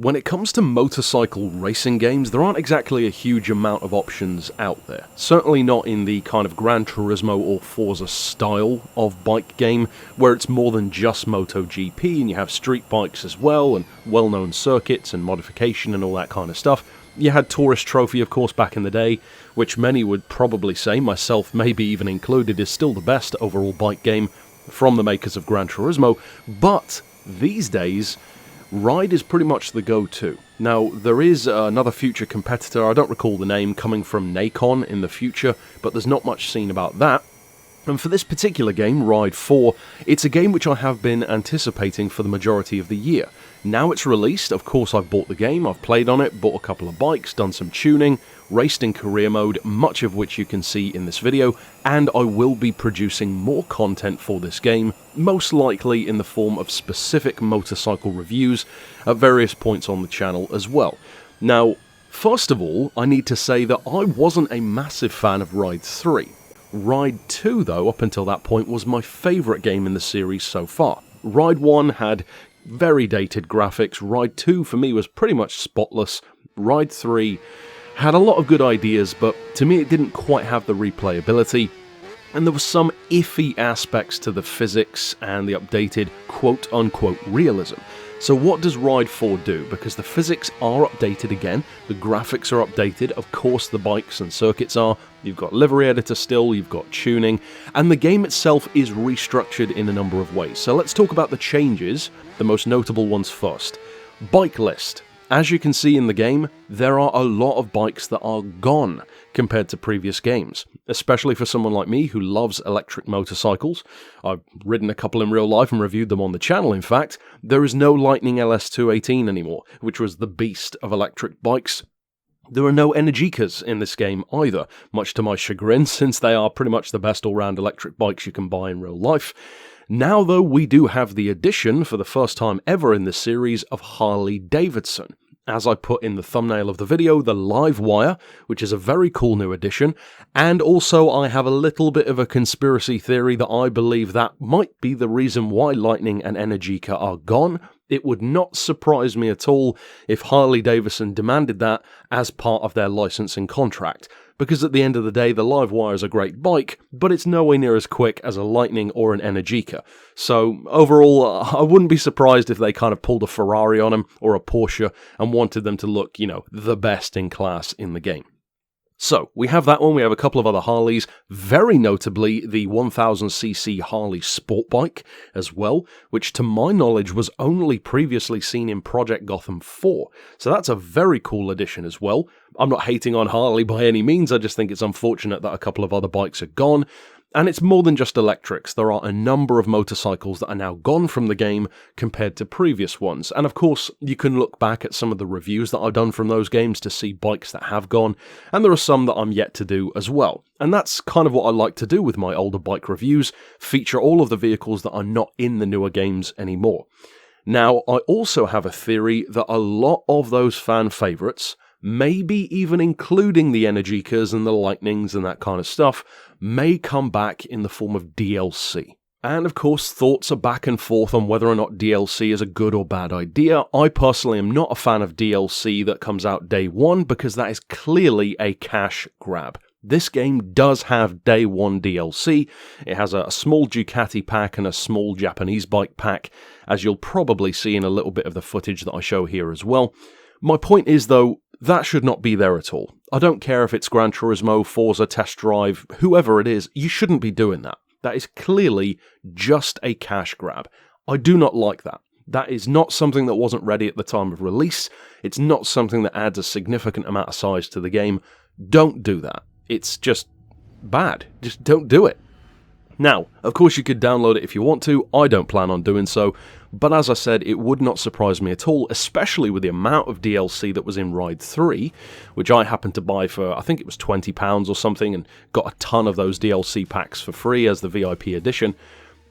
When it comes to motorcycle racing games, there aren't exactly a huge amount of options out there. Certainly not in the kind of Gran Turismo or Forza style of bike game, where it's more than just MotoGP and you have street bikes as well, and well-known circuits and modification and all that kind of stuff. You had Tourist Trophy, of course, back in the day, which many would probably say, myself maybe even included, is still the best overall bike game from the makers of Gran Turismo, but these days, Ride is pretty much the go-to. Now, there is another future competitor, I don't recall the name, coming from Nacon in the future, but there's not much seen about that. And for this particular game, Ride 4, it's a game which I have been anticipating for the majority of the year. Now it's released, of course I've bought the game, I've played on it, bought a couple of bikes, done some tuning, raced in career mode, much of which you can see in this video, and I will be producing more content for this game, most likely in the form of specific motorcycle reviews at various points on the channel as well. Now, first of all, I need to say that I wasn't a massive fan of Ride 3. Ride 2, though, up until that point, was my favourite game in the series so far. Ride 1 had very dated graphics, Ride 2 for me was pretty much spotless, Ride 3 had a lot of good ideas, but to me it didn't quite have the replayability, and there were some iffy aspects to the physics and the updated quote-unquote realism. So what does Ride 4 do? Because the physics are updated again, the graphics are updated, of course the bikes and circuits are, you've got livery editor still, you've got tuning, and the game itself is restructured in a number of ways. So let's talk about the changes, the most notable ones first. Bike list. As you can see in the game, there are a lot of bikes that are gone compared to previous games, especially for someone like me who loves electric motorcycles. I've ridden a couple in real life and reviewed them on the channel, in fact. There is no Lightning LS218 anymore, which was the beast of electric bikes. There are no Energicas in this game either, much to my chagrin, since they are pretty much the best all-round electric bikes you can buy in real life. Now, though, we do have the addition, for the first time ever in this series, of Harley Davidson. As I put in the thumbnail of the video, the Livewire, which is a very cool new addition, and also I have a little bit of a conspiracy theory that I believe that might be the reason why Lightning and Energica are gone. It would not surprise me at all if Harley Davidson demanded that as part of their licensing contract, because at the end of the day, the Livewire is a great bike, but it's nowhere near as quick as a Lightning or an Energica. So overall, I wouldn't be surprised if they kind of pulled a Ferrari on them or a Porsche and wanted them to look, the best in class in the game. So, we have that one, we have a couple of other Harleys, very notably the 1000cc Harley Sport Bike as well, which to my knowledge was only previously seen in Project Gotham 4, so that's a very cool addition as well. I'm not hating on Harley by any means, I just think it's unfortunate that a couple of other bikes are gone. And it's more than just electrics, there are a number of motorcycles that are now gone from the game compared to previous ones. And of course, you can look back at some of the reviews that I've done from those games to see bikes that have gone, and there are some that I'm yet to do as well. And that's kind of what I like to do with my older bike reviews, feature all of the vehicles that are not in the newer games anymore. Now, I also have a theory that a lot of those fan favourites, maybe even including the Energicas and the Lightnings and that kind of stuff, may come back in the form of DLC. And of course, thoughts are back and forth on whether or not DLC is a good or bad idea. I personally am not a fan of DLC that comes out day one, because that is clearly a cash grab. This game does have day one DLC. It has a small Ducati pack and a small Japanese bike pack, as you'll probably see in a little bit of the footage that I show here as well. My point is, though, that should not be there at all. I don't care if it's Gran Turismo, Forza, Test Drive, whoever it is, you shouldn't be doing that. That is clearly just a cash grab. I do not like that. That is not something that wasn't ready at the time of release. It's not something that adds a significant amount of size to the game. Don't do that. It's just bad. Just don't do it. Now, of course you could download it if you want to, I don't plan on doing so, but as I said, it would not surprise me at all, especially with the amount of DLC that was in Ride 3, which I happened to buy for, I think it was £20 or something, and got a ton of those DLC packs for free as the VIP edition.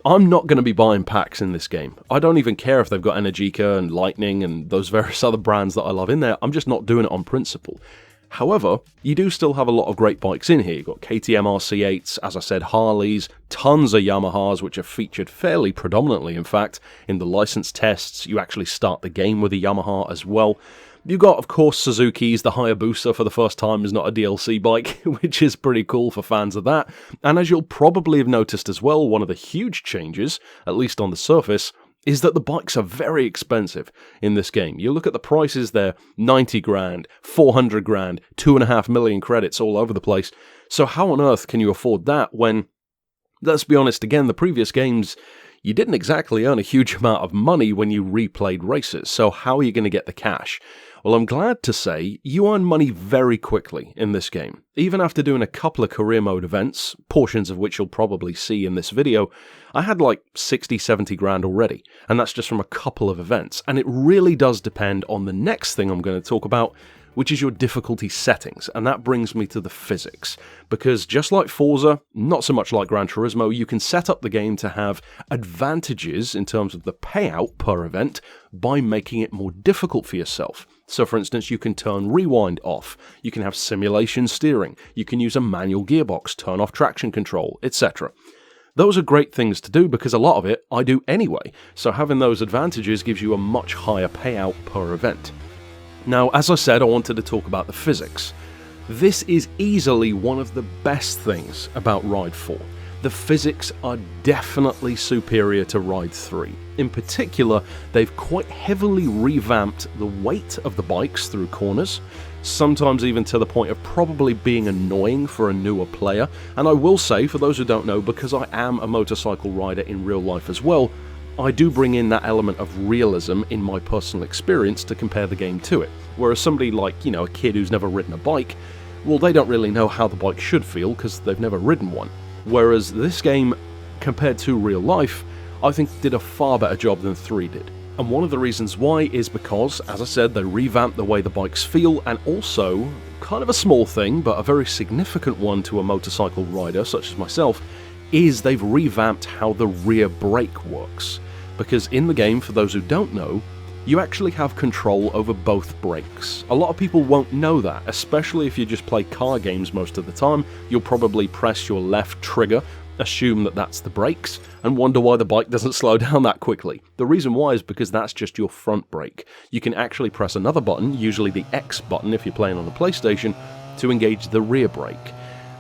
I'm not going to be buying packs in this game. I don't even care if they've got Energica and Lightning and those various other brands that I love in there, I'm just not doing it on principle. However, you do still have a lot of great bikes in here. You've got KTM RC8s, as I said, Harleys, tons of Yamahas, which are featured fairly predominantly, in fact, in the license tests. You actually start the game with a Yamaha as well. You've got, of course, Suzuki's. The Hayabusa for the first time is not a DLC bike, which is pretty cool for fans of that. And as you'll probably have noticed as well, one of the huge changes, at least on the surface, is that the bikes are very expensive in this game. You look at the prices, they're 90 grand, 400 grand, 2.5 million credits all over the place. So how on earth can you afford that when, let's be honest again, the previous games, you didn't exactly earn a huge amount of money when you replayed races, so how are you going to get the cash? Well, I'm glad to say you earn money very quickly in this game. Even after doing a couple of career mode events, portions of which you'll probably see in this video, I had like 60, 70 grand already, and that's just from a couple of events. And it really does depend on the next thing I'm going to talk about, which is your difficulty settings, and that brings me to the physics. Because just like Forza, not so much like Gran Turismo, you can set up the game to have advantages in terms of the payout per event by making it more difficult for yourself. So for instance, you can turn rewind off, you can have simulation steering, you can use a manual gearbox, turn off traction control, etc. Those are great things to do because a lot of it I do anyway, so having those advantages gives you a much higher payout per event. Now, as I said, I wanted to talk about the physics. This is easily one of the best things about Ride 4. The physics are definitely superior to Ride 3. In particular, they've quite heavily revamped the weight of the bikes through corners, sometimes even to the point of probably being annoying for a newer player. And I will say, for those who don't know, because I am a motorcycle rider in real life as well, I do bring in that element of realism in my personal experience to compare the game to it. Whereas somebody like, a kid who's never ridden a bike, well, they don't really know how the bike should feel because they've never ridden one. Whereas this game, compared to real life, I think did a far better job than 3 did. And one of the reasons why is because, as I said, they revamped the way the bikes feel, and also, kind of a small thing, but a very significant one to a motorcycle rider such as myself, is they've revamped how the rear brake works. Because in the game, for those who don't know, you actually have control over both brakes. A lot of people won't know that, especially if you just play car games most of the time. You'll probably press your left trigger, assume that that's the brakes, and wonder why the bike doesn't slow down that quickly. The reason why is because that's just your front brake. You can actually press another button, usually the X button if you're playing on the PlayStation, to engage the rear brake.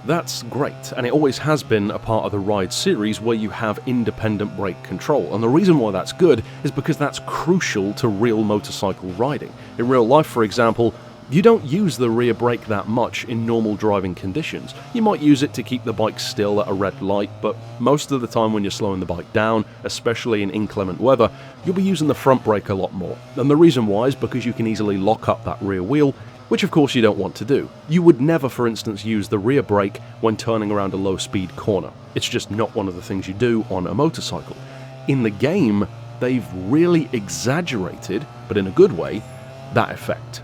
That's great, and it always has been a part of the Ride series where you have independent brake control, and the reason why that's good is because that's crucial to real motorcycle riding. In real life, for example, you don't use the rear brake that much in normal driving conditions. You might use it to keep the bike still at a red light, but most of the time when you're slowing the bike down, especially in inclement weather, you'll be using the front brake a lot more. And the reason why is because you can easily lock up that rear wheel, which of course you don't want to do. You would never, for instance, use the rear brake when turning around a low-speed corner. It's just not one of the things you do on a motorcycle. In the game, they've really exaggerated, but in a good way, that effect.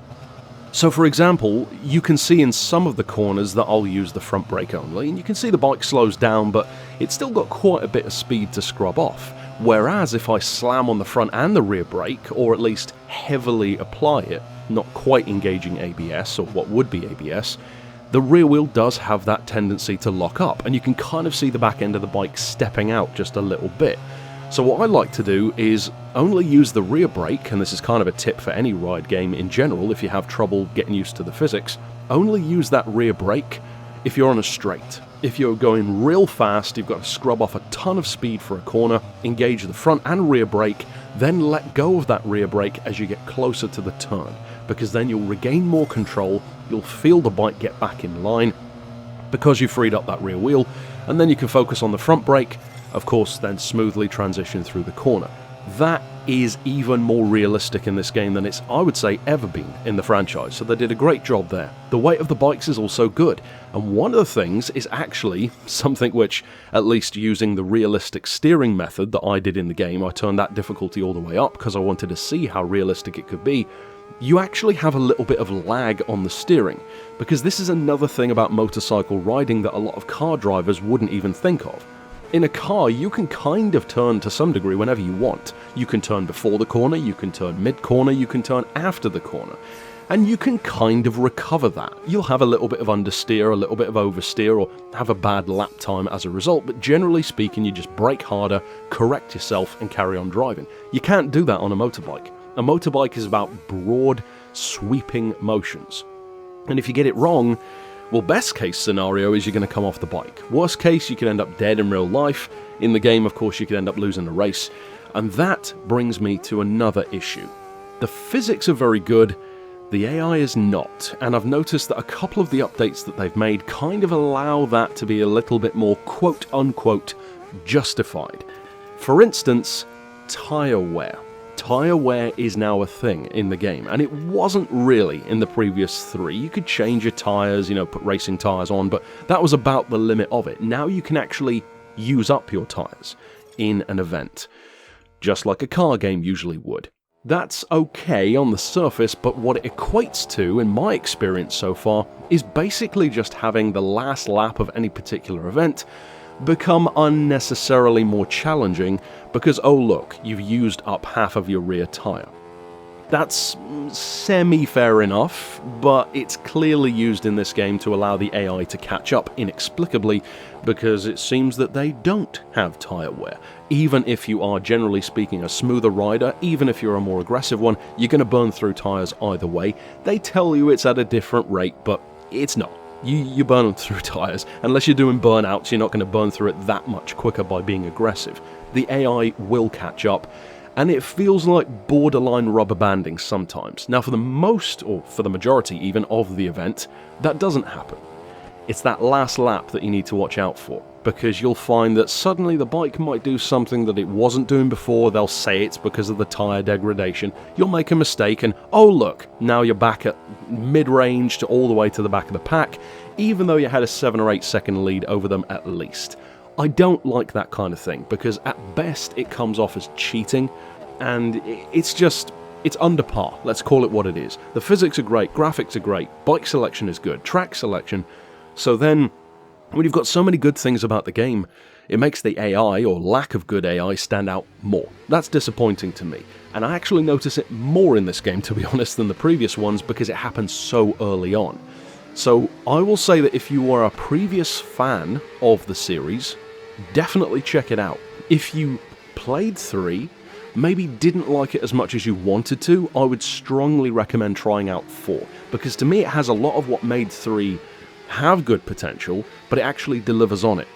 So for example, you can see in some of the corners that I'll use the front brake only, and you can see the bike slows down, but it's still got quite a bit of speed to scrub off. Whereas if I slam on the front and the rear brake, or at least heavily apply it, not quite engaging ABS, or what would be ABS, the rear wheel does have that tendency to lock up, and you can kind of see the back end of the bike stepping out just a little bit. So what I like to do is only use the rear brake, and this is kind of a tip for any ride game in general if you have trouble getting used to the physics, only use that rear brake if you're on a straight. If you're going real fast, you've got to scrub off a ton of speed for a corner, engage the front and rear brake, then let go of that rear brake as you get closer to the turn, because then you'll regain more control, you'll feel the bike get back in line, because you freed up that rear wheel, and then you can focus on the front brake, of course, then smoothly transition through the corner. That is even more realistic in this game than it's, I would say, ever been in the franchise, so they did a great job there. The weight of the bikes is also good, and one of the things is actually something which, at least using the realistic steering method that I did in the game, I turned that difficulty all the way up because I wanted to see how realistic it could be. You actually have a little bit of lag on the steering, because this is another thing about motorcycle riding that a lot of car drivers wouldn't even think of. In a car, you can kind of turn to some degree whenever you want. You can turn before the corner, you can turn mid-corner, you can turn after the corner. and you can kind of recover that. You'll have a little bit of understeer, a little bit of oversteer, or have a bad lap time as a result, but generally speaking, you just brake harder, correct yourself, and carry on driving. You can't do that on a motorbike. A motorbike is about broad, sweeping motions. And if you get it wrong, well, best case scenario is you're going to come off the bike. Worst case, you could end up dead in real life. In the game, of course, you could end up losing the race. And that brings me to another issue. The physics are very good, the AI is not, and I've noticed that a couple of the updates that they've made kind of allow that to be a little bit more quote-unquote justified. For instance, tyre wear. Tyre wear is now a thing in the game, and it wasn't really in the previous 3. You could change your tyres, put racing tyres on, but that was about the limit of it. Now you can actually use up your tyres in an event, just like a car game usually would. That's okay on the surface, but what it equates to, in my experience so far, is basically just having the last lap of any particular event become unnecessarily more challenging because, oh look, you've used up half of your rear tyre. That's semi-fair enough, but it's clearly used in this game to allow the AI to catch up inexplicably because it seems that they don't have tyre wear. Even if you are, generally speaking, a smoother rider, even if you're a more aggressive one, you're going to burn through tyres either way. They tell you it's at a different rate, but it's not. You burn them through tyres. Unless you're doing burnouts, you're not going to burn through it that much quicker by being aggressive. The AI will catch up, and it feels like borderline rubber banding sometimes. Now for the most, or for the majority even, of the event, that doesn't happen. It's that last lap that you need to watch out for, because you'll find that suddenly the bike might do something that it wasn't doing before. They'll say it's because of the tyre degradation. You'll make a mistake and, oh look, now you're back at mid-range to all the way to the back of the pack, even though you had a 7 or 8 second lead over them at least. I don't like that kind of thing, because at best it comes off as cheating, and it's under par, let's call it what it is. The physics are great, graphics are great, bike selection is good, track selection. So then, when you've got so many good things about the game, it makes the AI, or lack of good AI, stand out more. That's disappointing to me, and I actually notice it more in this game, to be honest, than the previous ones, because it happens so early on. So I will say that if you are a previous fan of the series, definitely check it out. If you played 3, maybe didn't like it as much as you wanted to, I would strongly recommend trying out 4, because to me it has a lot of what made 3 have good potential, but it actually delivers on it.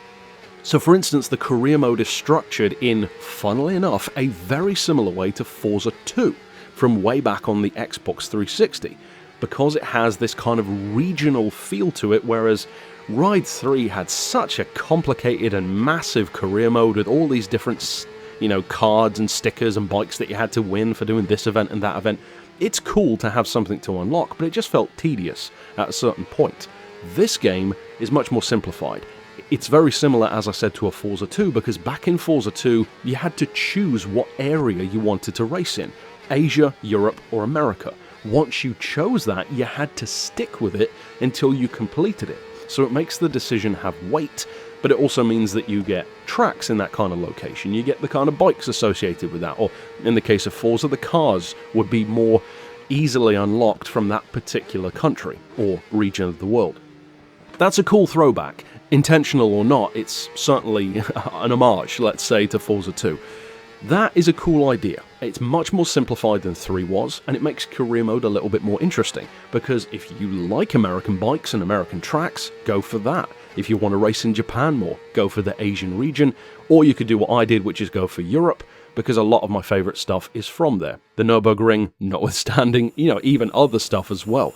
So for instance, the career mode is structured in, funnily enough, a very similar way to Forza 2 from way back on the Xbox 360, because it has this kind of regional feel to it, whereas Ride 3 had such a complicated and massive career mode with all these different, cards and stickers and bikes that you had to win for doing this event and that event. It's cool to have something to unlock, but it just felt tedious at a certain point. This game is much more simplified. It's very similar, as I said, to a Forza 2, because back in Forza 2, you had to choose what area you wanted to race in. Asia, Europe, or America. Once you chose that, you had to stick with it until you completed it. So it makes the decision have weight, but it also means that you get tracks in that kind of location. You get the kind of bikes associated with that, or in the case of Forza, the cars would be more easily unlocked from that particular country or region of the world. That's a cool throwback. Intentional or not, it's certainly an homage, let's say, to Forza 2. That is a cool idea. It's much more simplified than 3 was, and it makes career mode a little bit more interesting, because if you like American bikes and American tracks, go for that. If you want to race in Japan more, go for the Asian region, or you could do what I did, which is go for Europe, because a lot of my favourite stuff is from there. The Nürburgring, notwithstanding, even other stuff as well.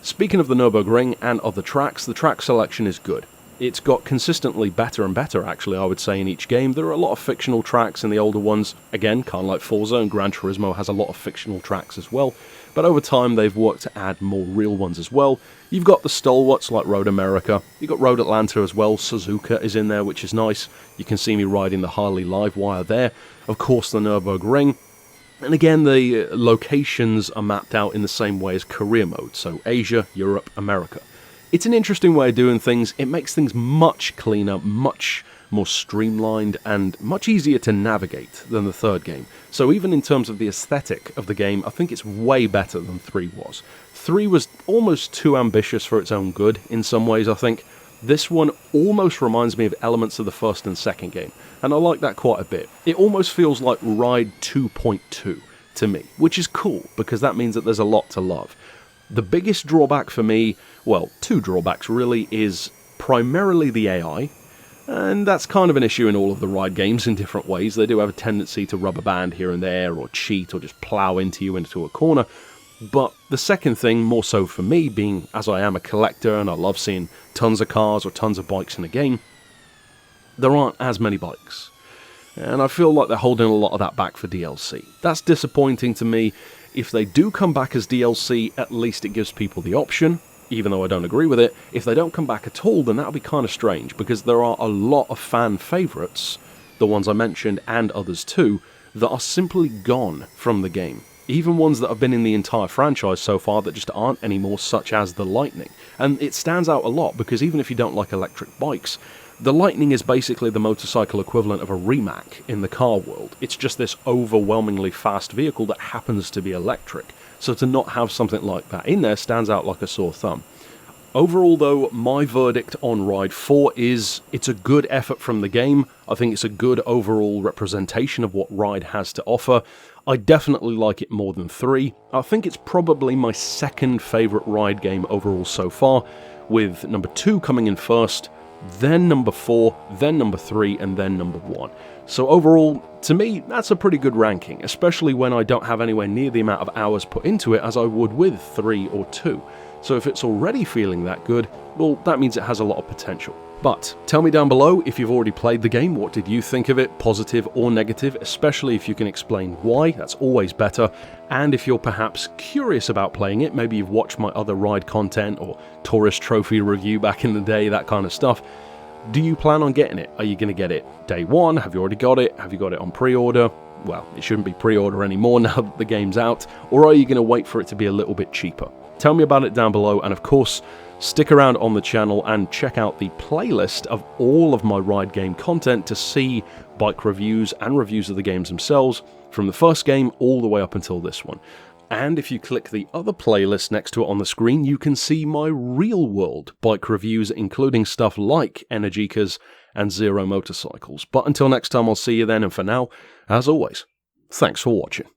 Speaking of the Nürburgring and other tracks, the track selection is good. It's got consistently better and better, actually, I would say, in each game. There are a lot of fictional tracks in the older ones. Again, kind of like Forza, and Gran Turismo has a lot of fictional tracks as well. But over time, they've worked to add more real ones as well. You've got the stalwarts like Road America. You've got Road Atlanta as well. Suzuka is in there, which is nice. You can see me riding the Harley Livewire there. Of course, the Nürburgring. And again, the locations are mapped out in the same way as career mode, so Asia, Europe, America. It's an interesting way of doing things. It makes things much cleaner, much more streamlined, and much easier to navigate than the third game. So even in terms of the aesthetic of the game, I think it's way better than 3 was. 3 was almost too ambitious for its own good in some ways, I think. This one almost reminds me of elements of the first and second game, and I like that quite a bit. It almost feels like Ride 2.2 to me, which is cool, because that means that there's a lot to love. The biggest drawback for me, well, 2 drawbacks really, is primarily the AI, and that's kind of an issue in all of the ride games in different ways. They do have a tendency to rubber band here and there, or cheat, or just plow into you into a corner. But the second thing, more so for me, being as I am a collector and I love seeing tons of cars or tons of bikes in a game, there aren't as many bikes. And I feel like they're holding a lot of that back for DLC. That's disappointing to me. If they do come back as DLC, at least it gives people the option, even though I don't agree with it. If they don't come back at all, then that'll be kind of strange, because there are a lot of fan favourites, the ones I mentioned and others too, that are simply gone from the game. Even ones that have been in the entire franchise so far that just aren't anymore, such as the Lightning. And it stands out a lot, because even if you don't like electric bikes, the Lightning is basically the motorcycle equivalent of a Rimac in the car world. It's just this overwhelmingly fast vehicle that happens to be electric. So to not have something like that in there stands out like a sore thumb. Overall though, my verdict on Ride 4 is it's a good effort from the game. I think it's a good overall representation of what Ride has to offer. I definitely like it more than 3. I think it's probably my second favourite Ride game overall so far, with number 2 coming in first, then number 4, then number 3, and then number 1. So overall, to me, that's a pretty good ranking, especially when I don't have anywhere near the amount of hours put into it as I would with 3 or 2. So if it's already feeling that good, well, that means it has a lot of potential. But tell me down below if you've already played the game, what did you think of it, positive or negative, especially if you can explain why, that's always better. And if you're perhaps curious about playing it, maybe you've watched my other ride content or Tourist Trophy review back in the day, that kind of stuff. Do you plan on getting it? Are you going to get it day 1? Have you already got it? Have you got it on pre-order? Well, it shouldn't be pre-order anymore now that the game's out. Or are you going to wait for it to be a little bit cheaper? Tell me about it down below, and of course, stick around on the channel and check out the playlist of all of my ride game content to see bike reviews and reviews of the games themselves, from the first game all the way up until this one. And if you click the other playlist next to it on the screen, you can see my real-world bike reviews, including stuff like Energicas and Zero motorcycles. But until next time, I'll see you then, and for now, as always, thanks for watching.